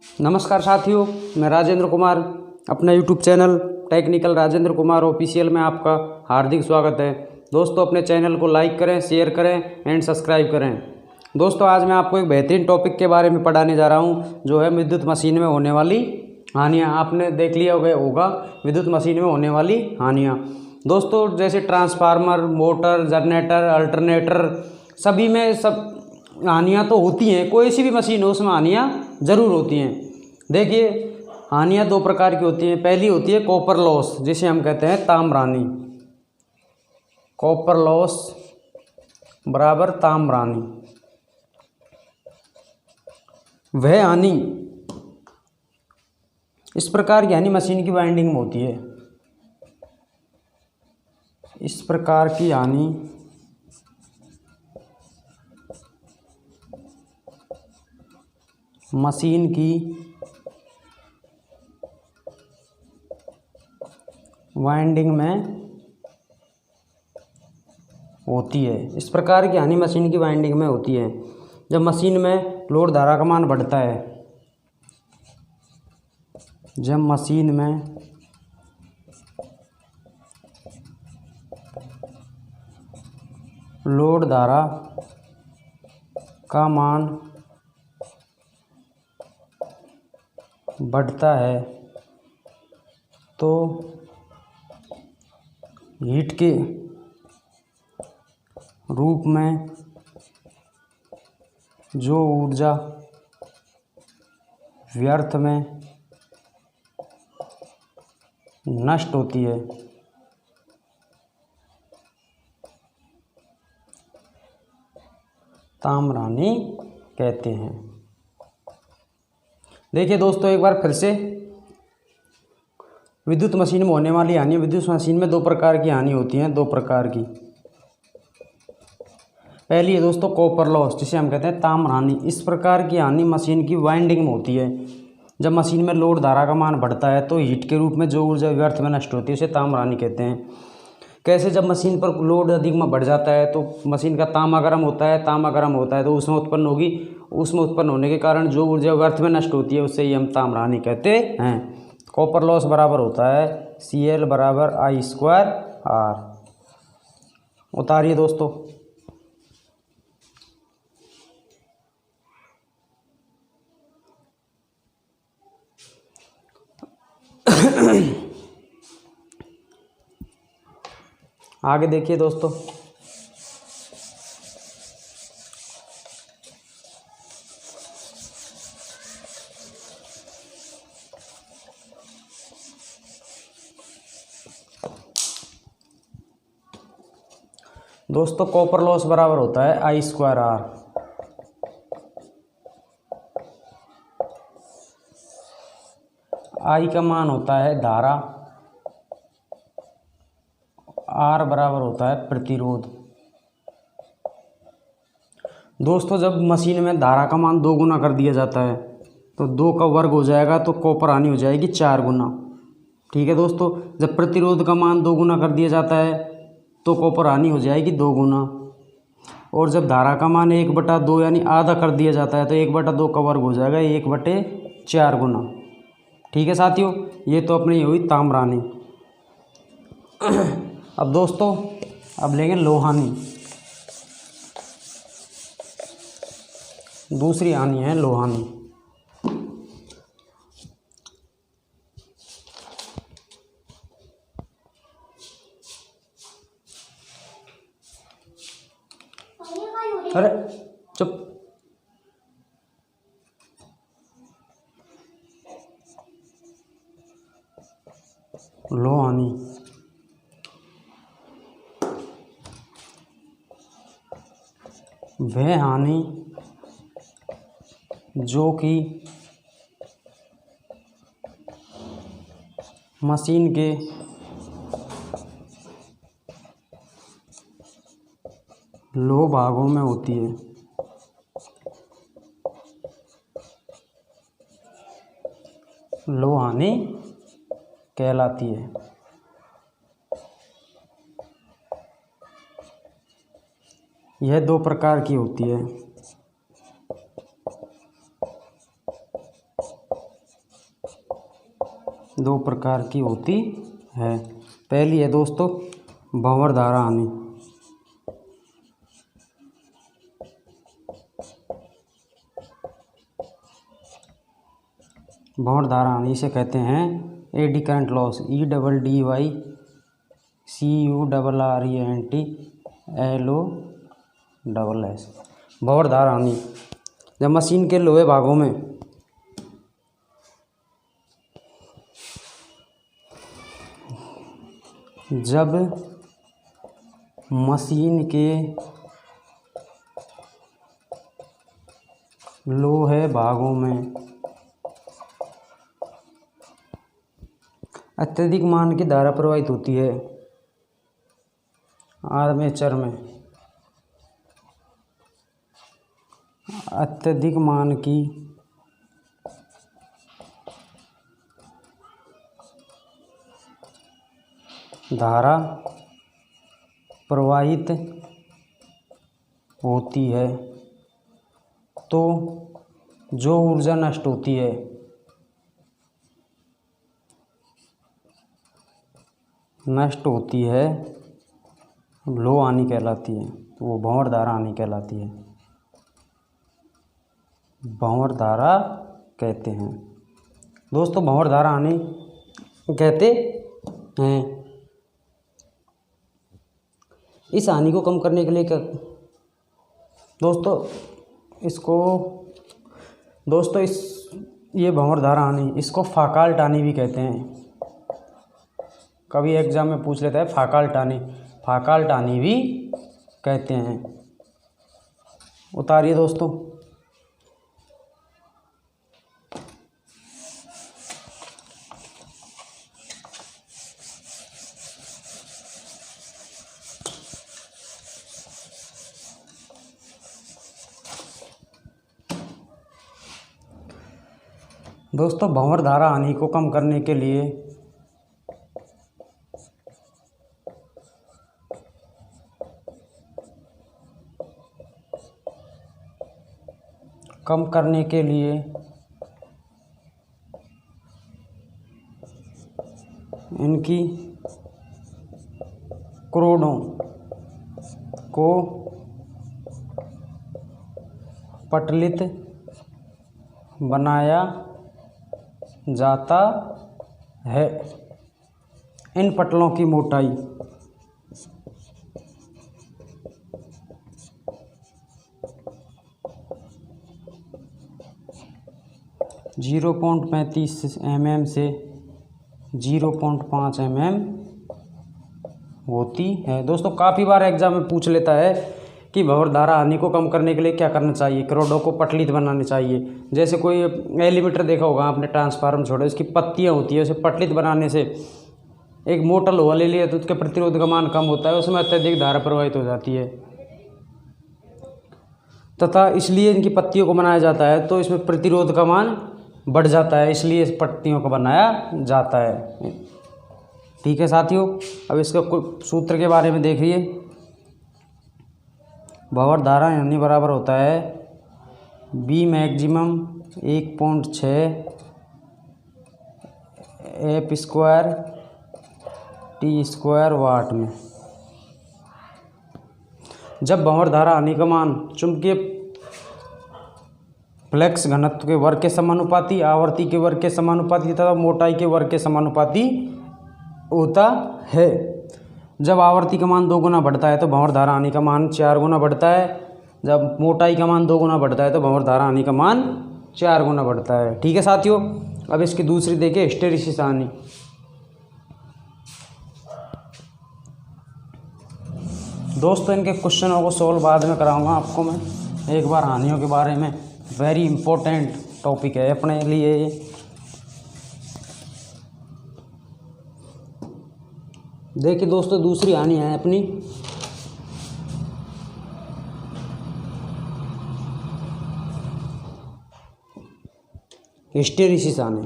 नमस्कार साथियों, मैं राजेंद्र कुमार अपना YouTube channel technical Rajendra Kumar official में आपका हार्दिक स्वागत है। दोस्तों, अपने चैनल को लाइक करें, शेयर करें एंड सब्सक्राइब करें। दोस्तों, आज मैं आपको एक बेहतरीन टॉपिक के बारे में पढ़ाने जा रहा हूं, जो है विद्युत मशीन में होने वाली हानियाँ। आपने देख लिया होगा विद्युत मशीन में होने वाली हानियाँ। दोस्तों, जैसे ट्रांसफार्मर, मोटर, जनरेटर, अल्टरनेटर, सभी में सब हानियाँ तो होती हैं। कोई सी भी मशीन हो उसमें हानियाँ ज़रूर होती हैं। देखिए, हानियाँ दो प्रकार की होती हैं। पहली होती है कॉपर लॉस, जिसे हम कहते हैं ताम्रानी। कॉपर लॉस बराबर ताम्रानी। वह हानि इस प्रकार की हानि मशीन की वाइंडिंग में होती है। इस प्रकार की हानि मशीन की वाइंडिंग में होती है। इस प्रकार की हानि मशीन की वाइंडिंग में होती है जब मशीन में लोड धारा का मान बढ़ता है। जब मशीन में लोड धारा का मान बढ़ता है तो हीट के रूप में जो ऊर्जा व्यर्थ में नष्ट होती है ताम्रानी कहते हैं। देखिए दोस्तों, एक बार फिर से विद्युत मशीन में होने वाली हानि। विद्युत मशीन में दो प्रकार की हानि होती हैं, दो प्रकार की। पहली है दोस्तों कॉपर लॉस, जिसे हम कहते हैं ताम्रानी। इस प्रकार की हानि मशीन की वाइंडिंग में होती है। जब मशीन में लोड धारा का मान बढ़ता है तो हीट के रूप में जो ऊर्जा व्यर्थ में नष्ट होती है उसे ताम्रानी कहते हैं। कैसे? जब मशीन पर लोड अधिक में बढ़ जाता है तो मशीन का तांबा गर्म होता है। तांबा गर्म होता है तो उसमें उत्पन्न होगी। उसमें उत्पन्न होने के कारण जो ऊर्जा व्यर्थ में नष्ट होती है उससे ही हम ताम्रानी कहते हैं। कॉपर लॉस बराबर होता है Cl बराबर I²R। उतारिए दोस्तों। आगे देखिए दोस्तों, कॉपर लॉस बराबर होता है I²R। I का मान होता है धारा, R बराबर होता है प्रतिरोध। दोस्तों, जब मशीन में धारा का मान 2 गुना कर दिया जाता है तो 2 का वर्ग हो जाएगा तो कॉपर हानि हो जाएगी 4 गुना। ठीक है दोस्तों, जब प्रतिरोध का मान 2 गुना कर दिया जाता है तो कॉपर हानि हो जाएगी 2 गुना। और जब धारा का मान 1/2 यानी आधा कर दिया जाता है तो 1/2 का वर्ग हो जाएगा 1/4 गुना। ठीक है साथियों, ये तो अपनी हुई ताम्रानी। अब दोस्तों, अब लेंगे लोहानी। दूसरी हानि है लोहानी। अरे चुप। लोहानी वह हानि जो कि मशीन के लो भागों में होती है। लो हानि कहलाती है। यह 2 प्रकार की होती है। दो प्रकार की होती है। पहली है दोस्तों भंवर धारा हानि। भंवर धारा हानि इसे कहते हैं एडी करंट लॉस, EDDYCURRENTLOSS। भंवर धारा हानि जब मशीन के लोहे भागों में अत्यधिक मान की धारा प्रवाहित होती है आर्मेचर में, अत्यधिक मान की धारा प्रवाहित होती है तो जो ऊर्जा नष्ट होती है लो हानि कहलाती है, तो वो भंवर धारा हानि कहलाती है, भंवर धारा कहते हैं। दोस्तों भंवर धारा हानि कहते हैं। इस हानि को कम करने के लिए क्या ये भंवर धारा हानि इसको फाकाल्ट हानि भी कहते हैं। कभी एग्जाम में पूछ लेता है फाकाल्ट हानि भी कहते हैं। उतारिए दोस्तों। दोस्तों भंवर धारा हानि को कम करने के लिए इनकी क्रोडों को पटलित बनाया जाता है। इन पटलों की मोटाई 0.35 mm से 0.5 mm होती है। दोस्तों काफ़ी बार एग्जाम में पूछ लेता है कि भंवर धारा हानि को कम करने के लिए क्या करना चाहिए। क्रोडों को पटलित बनाने चाहिए। जैसे कोई एलीमीटर देखा होगा आपने, ट्रांसफार्मर छोड़े, उसकी पत्तियाँ होती है, उसे पटलित बनाने से एक मोटा लोहा ले लिया तो उसके प्रतिरोध का मान कम होता है, उसमें अत्यधिक धारा प्रवाहित हो जाती है तथा इसलिए इनकी पत्तियों को बनाया जाता है तो इसमें प्रतिरोध का मान बढ़ जाता है, इसलिए इस पत्तियों को बनाया जाता है। ठीक है साथियों, अब इसका कुछ सूत्र के बारे में देखिए। भंवर धारा हानि बराबर होता है B मैक्सिमम 1.6 F²T² वाट में। जब भंवर धारा हानि का मान चुंबकीय फ्लक्स घनत्व के वर्ग के समानुपाती, आवर्ती के वर्ग के समानुपाती तथा मोटाई के वर्ग के समानुपाती होता है। जब आवर्ती का मान 2 गुना बढ़ता है तो भंवर धारा हानि का मान 4 गुना बढ़ता है। जब मोटाई का मान 2 गुना बढ़ता है तो भंवर धारा हानि का मान 4 गुना बढ़ता है। ठीक है साथियों, अब इसकी दूसरी देखिए हिस्टैरिसीस हानि। दोस्तों इनके क्वेश्चनों को सोल्व बाद में कराऊंगा आपको मैं। एक बार हानियों के बारे में, वेरी इंपॉर्टेंट टॉपिक है अपने लिए। देखिए दोस्तों दूसरी हानि है अपनी हिस्टैरिसीस हानि।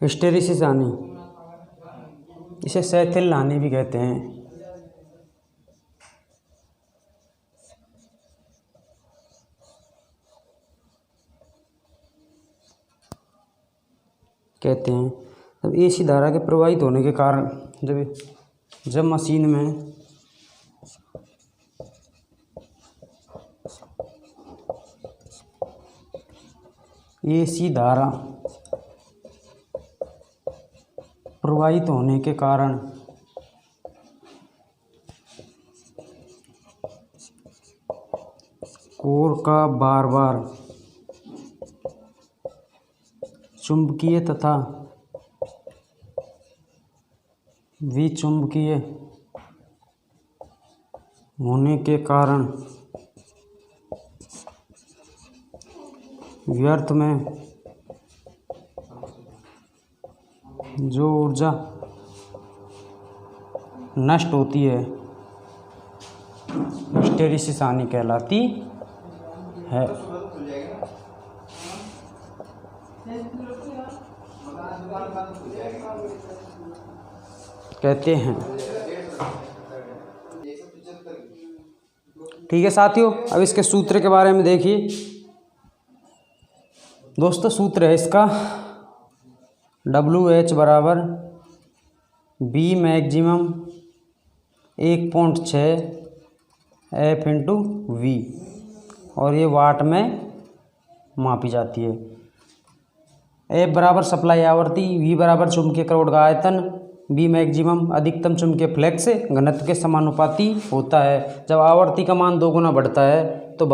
हिस्टेरिसिस हानि, इसे शैथिल हानि भी कहते हैं। जब एसी धारा के प्रवाहित होने के कारण जब मशीन में एसी धारा प्रवाहित होने के कारण कोर का बार बार चुंबकीय तथा विचुंबकीय होने के कारण व्यर्थ में जो ऊर्जा नष्ट होती है हिस्टेरिसिस हानि कहलाती है। कहते हैं। ठीक है साथियों, अब इसके सूत्र के बारे में देखिए दोस्तों। सूत्र है इसका WH बराबर B maximum 1.6 F into V, और ये वाट में मापी जाती है। F बराबर सप्लाई आवृत्ति, V बराबर चुंबकीय करोड़ का आयतन, B मैक्सिमम अधिकतम चुंबकीय फ्लक्स घनत्व के समानुपाती होता है। जब आवर्ती का मान 2 गुना बढ़ता है तो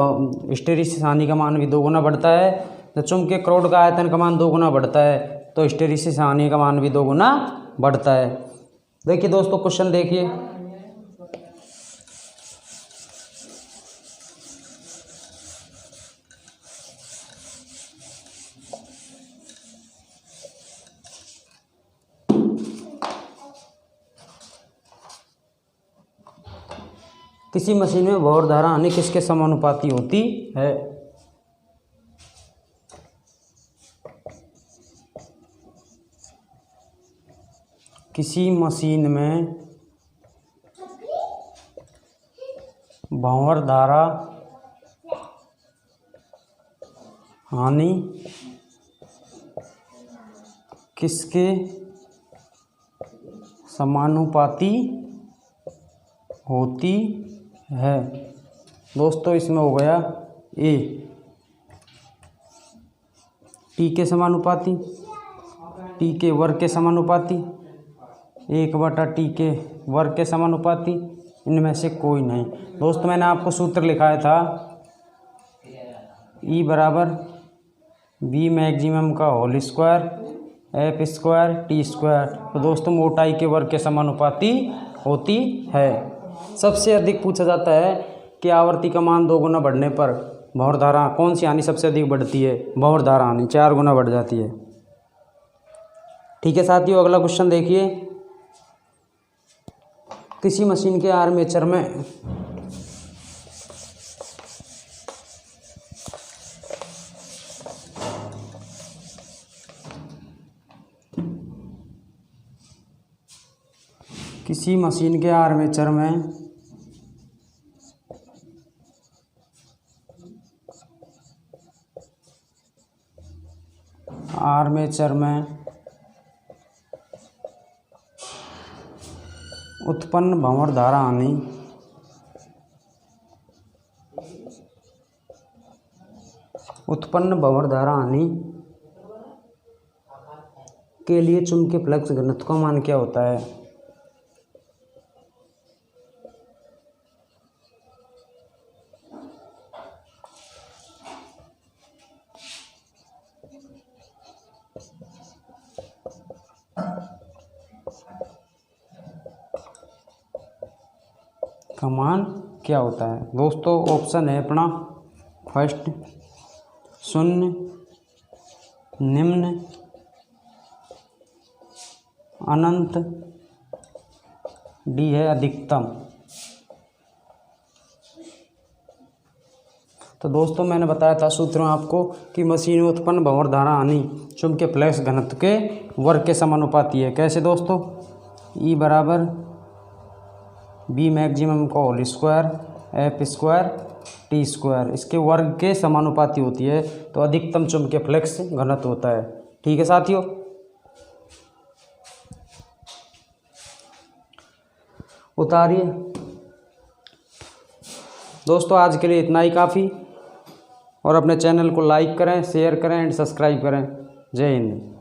हिस्टेरिसिस हानि का मान भी 2 गुना बढ़ता है। जब चुंबकीय करोड़ का आयतन का मान 2 गुना बढ़ता है तो हिस्टेरिसिस हानि का मान भी 2 गुना बढ़ता है। देखिए दोस्तों, क्वेश्चन देखिए। किसी मशीन में भंवर धारा हानि किसके समानुपाती होती है? किसी मशीन में भंवर धारा हानि किसके समानुपाती होती है? दोस्तों इसमें हो गया ए टी के समानुपाती, टी के वर्ग के समानुपाती, 1/T के वर्ग के समानुपाती, इनमें से कोई नहीं। दोस्तों मैंने आपको सूत्र लिखाया था E बराबर B मैक्सिमम का whole square F square T square. तो दोस्तों मोटाई के वर्ग के समानुपाती होती है। सबसे अधिक पूछा जाता है कि आवर्ती का मान 2 गुना बढ़ने पर भंवर धारा कौन सी हानि सबसे अधिक बढ़ती है? भंवर धारा हानि 4 गुना बढ़ जाती है। ठीक है साथियों, अगला क्वेश्चन देखिए। किसी मशीन के आर्मेचर में आर्मेचर में उत्पन्न भंवर धारा हानि के लिए चुंबकीय फ्लक्स घनत्व का मान क्या होता है? का मान क्या होता है? दोस्तों ऑप्शन है अपना फर्स्ट 0, निम्न, अनंत, डी है अधिकतम। तो दोस्तों मैंने बताया था सूत्र में आपको कि मशीन में उत्पन्न भंवर धारा हानि चुंबकीय फ्लक्स घनत्व के वर्ग के समानुपाती है। कैसे दोस्तों, ई बराबर बी मैक्सिमम का whole square F square T square, इसके वर्ग के समानुपाती होती है, तो अधिकतम चुंबकीय फ्लक्स घनत्व होता है। ठीक है साथियों, उतारिए। दोस्तों आज के लिए इतना ही काफ़ी, और अपने चैनल को लाइक करें, शेयर करें एंड सब्सक्राइब करें। जय हिंद।